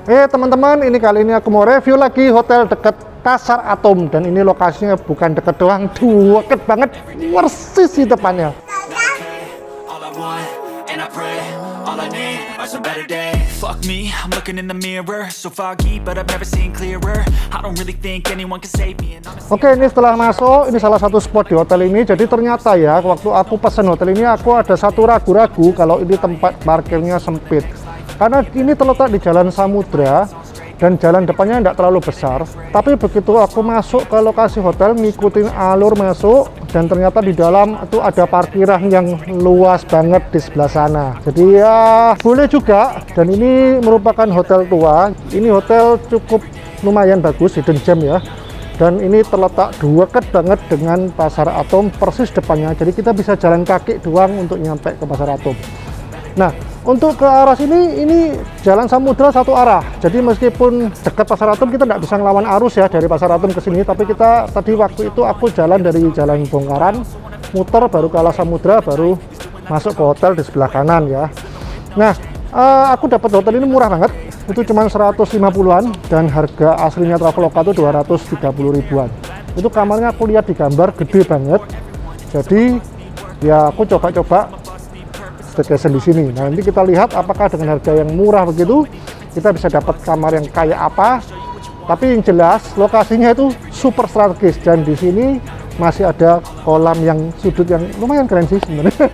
Teman-teman, ini kali ini aku mau review lagi hotel dekat Pasar Atom, dan ini lokasinya bukan deket doang, deket banget, persis di depannya. Fuck me, I'm looking in the mirror, so foggy, but I've never seen clearer. I don't really think anyone can save me. Oke, ini setelah masuk, ini salah satu spot di hotel ini. Jadi ternyata ya, waktu aku pesen hotel ini, aku ada satu ragu-ragu kalau ini tempat parkirnya sempit. Karena ini terletak di Jalan Samudra, dan jalan depannya tidak terlalu besar. Tapi begitu aku masuk ke lokasi hotel, ngikutin alur masuk, dan ternyata di dalam itu ada parkiran yang luas banget di sebelah sana. Jadi ya boleh juga. Dan ini merupakan hotel tua. Ini hotel cukup lumayan bagus, hidden gem ya. Dan ini terletak deket banget dengan Pasar Atom, persis depannya. Jadi kita bisa jalan kaki doang untuk nyampe ke Pasar Atom. Nah, untuk ke arah sini, ini Jalan Samudra satu arah. Jadi meskipun dekat Pasar Atom, kita nggak bisa ngelawan arus ya dari Pasar Atom ke sini. Tapi kita tadi waktu itu aku jalan dari Jalan Bongkaran, muter baru ke arah Samudra, baru masuk ke hotel di sebelah kanan ya. Nah, aku dapat hotel ini murah banget. Itu cuma 150-an, dan harga aslinya Traveloka itu 230 ribuan. Itu kamarnya aku lihat di gambar gede banget. Jadi ya aku coba-coba staycation di sini. Nah, nanti kita lihat apakah dengan harga yang murah begitu kita bisa dapat kamar yang kayak apa. Tapi yang jelas lokasinya itu super strategis, dan di sini masih ada kolam yang sudut yang lumayan keren sih sebenarnya.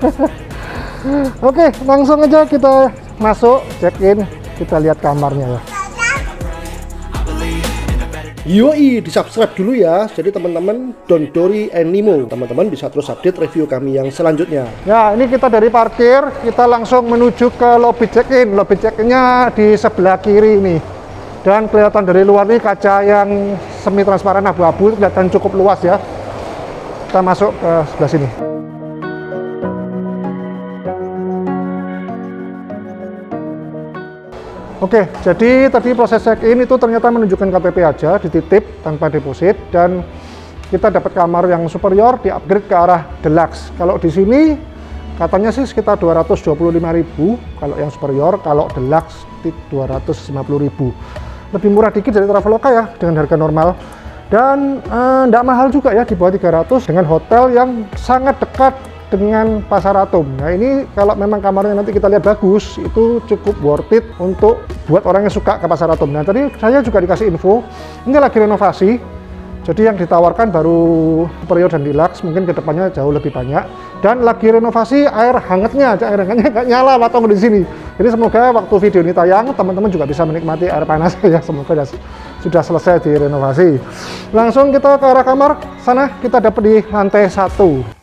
Oke, langsung aja kita masuk, check in, kita lihat kamarnya ya. Yoi, di subscribe dulu ya. Jadi teman-teman, Don Dory and Nemo, teman-teman bisa terus update review kami yang selanjutnya. Ya, ini kita dari parkir, kita langsung menuju ke lobby check-in. Lobby check-innya di sebelah kiri ini. Dan kelihatan dari luar nih kaca yang semi transparan abu-abu, kelihatan cukup luas ya. Kita masuk ke sebelah sini. Oke, jadi tadi proses check-in itu ternyata menunjukkan KTP aja, dititip tanpa deposit, dan kita dapat kamar yang superior, di-upgrade ke arah deluxe. Kalau di sini katanya sih sekitar 225.000 kalau yang superior, kalau deluxe 250.000. Lebih murah dikit dari Traveloka ya dengan harga normal. Dan tidak mahal juga ya, di bawah 300, dengan hotel yang sangat dekat dengan Pasar Atom. Nah, ini kalau memang kamarnya nanti kita lihat bagus, itu cukup worth it untuk buat orang yang suka ke Pasar Atom. Nah, tadi saya juga dikasih info, ini lagi renovasi, jadi yang ditawarkan baru superior dan deluxe, mungkin kedepannya jauh lebih banyak, dan lagi renovasi air hangatnya nggak nyala patung di sini. Jadi semoga waktu video ini tayang, teman-teman juga bisa menikmati air panas ya, semoga sudah selesai direnovasi. Langsung kita ke arah kamar sana, kita dapat di lantai 1.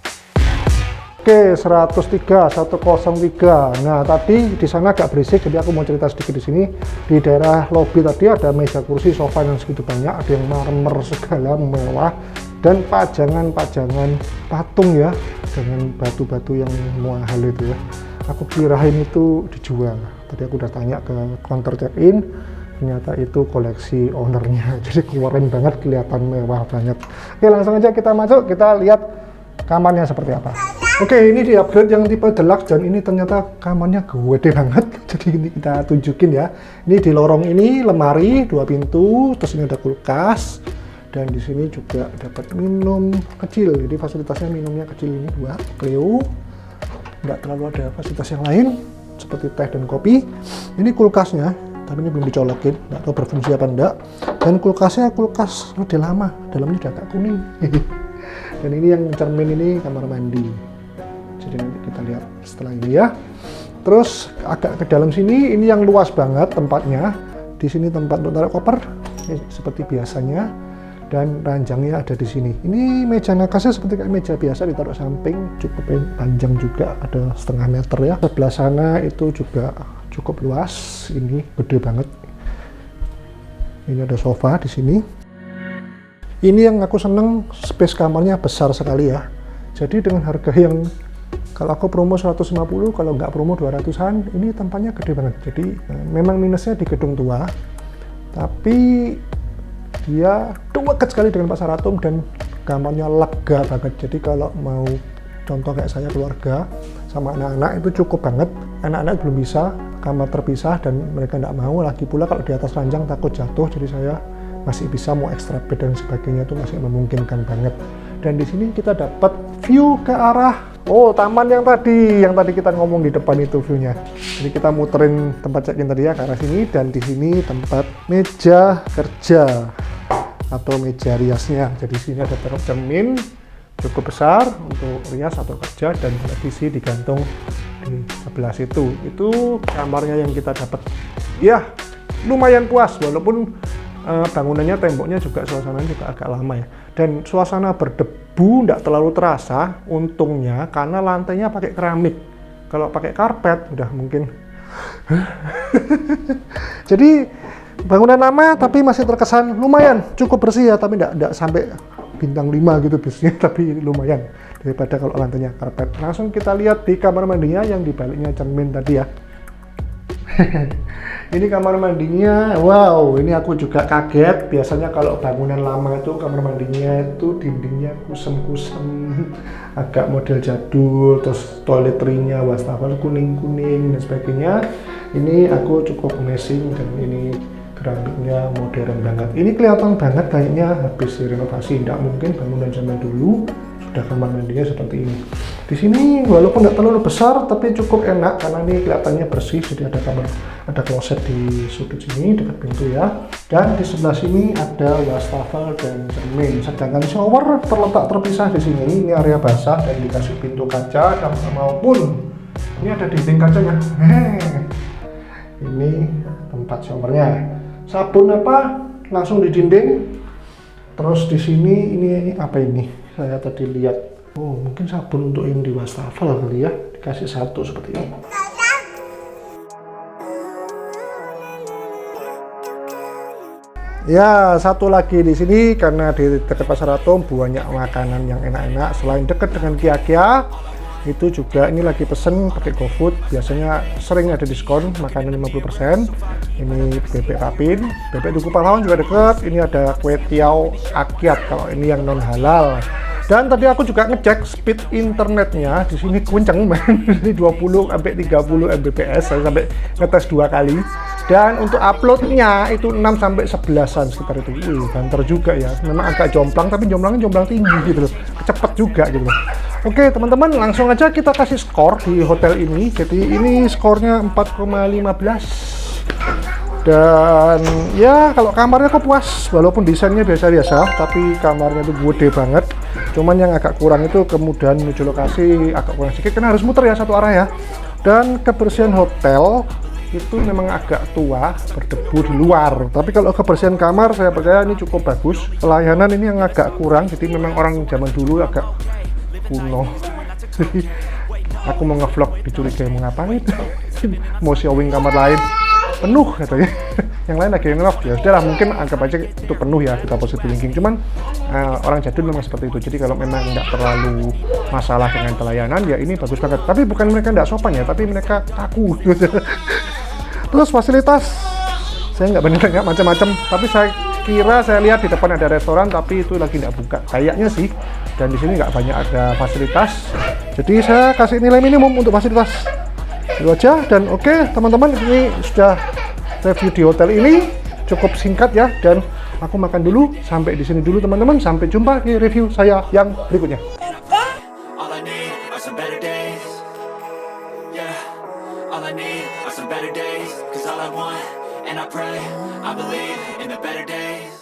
Oke, 103, 103. Nah, tadi di sana agak berisik, jadi aku mau cerita sedikit di sini. Di daerah lobby tadi ada meja kursi, sofa yang segitu banyak, ada yang marmer segala mewah, dan pajangan-pajangan patung ya, dengan batu-batu yang mahal itu ya. Aku kirain itu dijual. Tadi aku udah tanya ke counter check-in, ternyata itu koleksi ownernya. Jadi keren banget, kelihatan mewah banget. Oke, langsung aja kita masuk, kita lihat kamarnya seperti apa. Oke, ini di upgrade yang tipe deluxe, dan ini ternyata kamarnya gede banget. Jadi ini kita tunjukin ya. Ini di lorong ini lemari 2 pintu, terus ini ada kulkas, dan di sini juga dapat minum kecil. Jadi fasilitasnya minumnya kecil ini 2 Cleo. Nggak terlalu ada fasilitas yang lain seperti teh dan kopi. Ini kulkasnya, tapi ini belum dicolokin, nggak tahu berfungsi apa enggak. Dan kulkasnya kulkas udah lama, dalamnya udah agak kuning. Dan ini yang cermin ini kamar mandi. Jadi nanti kita lihat setelah ini ya. Terus agak ke dalam sini, ini yang luas banget tempatnya. Di sini tempat untuk taruh koper seperti biasanya, dan ranjangnya ada di sini. Ini meja nakasnya seperti kayak meja biasa ditaruh samping, cukup panjang juga, ada 1,5 meter ya. Sebelah sana itu juga cukup luas, ini gede banget. Ini ada sofa di sini. Ini yang aku seneng, space kamarnya besar sekali ya. Jadi dengan harga yang kalau aku promo 150, kalau nggak promo 200-an, ini tempatnya gede banget. Jadi memang minusnya di gedung tua, tapi dia dekat sekali dengan Pasar Atom, dan kamarnya lega banget. Jadi kalau mau contoh kayak saya keluarga sama anak-anak itu cukup banget. Anak-anak belum bisa kamar terpisah dan mereka tidak mau, lagi pula kalau di atas ranjang takut jatuh, jadi saya masih bisa mau extra bed dan sebagainya itu masih memungkinkan banget. Dan di sini kita dapat view ke arah taman yang tadi kita ngomong di depan itu view-nya. Jadi kita muterin tempat check-in tadi ya ke arah sini, dan di sini tempat meja kerja atau meja riasnya. Jadi sini ada cermin cukup besar untuk rias atau kerja, dan televisi digantung di sebelah situ. Itu kamarnya yang kita dapat. Ya, lumayan puas walaupun bangunannya, temboknya juga, suasananya juga agak lama ya. Dan suasana berdebu tidak terlalu terasa untungnya karena lantainya pakai keramik. Kalau pakai karpet udah mungkin. Jadi bangunan lama tapi masih terkesan lumayan cukup bersih ya, tapi tidak sampai bintang 5 gitu biasanya, tapi lumayan daripada kalau lantainya karpet. Langsung kita lihat di kamar mandinya yang di baliknya cermin tadi ya. Ini kamar mandinya, wow, ini aku juga kaget. Biasanya kalau bangunan lama itu kamar mandinya itu dindingnya kusem-kusem, agak model jadul, terus toiletrinya wastafel kuning-kuning dan sebagainya. Ini aku cukup amazing, dan ini keramiknya modern banget. Ini kelihatan banget kayaknya habis direnovasi, tidak mungkin bangunan zaman dulu sudah kamar mandinya seperti ini. Di sini walaupun tidak terlalu besar tapi cukup enak karena ini kelihatannya bersih. Jadi ada kloset di sudut sini dekat pintu ya. Dan di sebelah sini ada wastafel dan cermin. Sedangkan shower terletak terpisah di sini. Ini area basah dan dikasih pintu kaca, dan maupun ini ada dinding kacanya. Ini tempat showernya. Sabun apa langsung di dinding. Terus di sini ini apa ini? Saya tadi lihat. Oh, mungkin sabun untuk yang di wastafel kali ya. Dikasih satu seperti ini. Ya, satu lagi di sini karena di dekat Pasar Atom banyak makanan yang enak-enak. Selain dekat dengan Kia, itu juga ini lagi pesen pakai GoFood. Biasanya sering ada diskon makanan 50%. Ini bebek rapin, bebek Duku Pahlawan juga dekat. Ini ada kue tiaw akyat kalau ini yang non halal. Dan tadi aku juga ngecek speed internetnya di sini kenceng, dari 20 sampai 30 Mbps. Saya sampai ngetes 2 kali. Dan untuk uploadnya itu 6 sampai 11-an sekitar itu. Banter juga ya. Memang agak jomplang, tapi jomplangnya jomplang tinggi gitu loh. Cepet juga gitu loh. Oke teman-teman, langsung aja kita kasih skor di hotel ini. Jadi ini skornya 4,15. Dan ya kalau kamarnya aku puas, walaupun desainnya biasa-biasa, tapi kamarnya itu gede banget. Cuman yang agak kurang itu kemudahan menuju lokasi agak kurang sedikit karena harus muter ya satu arah ya. Dan kebersihan hotel itu memang agak tua, berdebu di luar. Tapi kalau kebersihan kamar saya percaya ini cukup bagus. Pelayanan ini yang agak kurang, jadi memang orang zaman dulu agak kuno. Aku mau ngevlog dicurigai mau ngapain? Mau showing kamar lain penuh katanya. Yang lain lagi nge-log ya sudahlah, mungkin anggap aja itu penuh ya, kita positive thinking. Cuman orang jadul memang seperti itu. Jadi kalau memang nggak terlalu masalah dengan pelayanan ya ini bagus banget. Tapi bukan mereka nggak sopan ya, tapi mereka kaku. Terus fasilitas saya nggak banyak macam-macam, tapi saya lihat di depan ada restoran tapi itu lagi nggak buka kayaknya sih. Dan di sini nggak banyak ada fasilitas. Jadi saya kasih nilai minimum untuk fasilitas. Itu aja. Dan oke teman-teman, ini sudah review di hotel ini cukup singkat ya, dan aku makan dulu. Sampai di sini dulu teman-teman, sampai jumpa di review saya yang berikutnya. All I need are some better days. Yeah, all I need are some better days. 'Cause all I want, and I pray, I believe in the better days.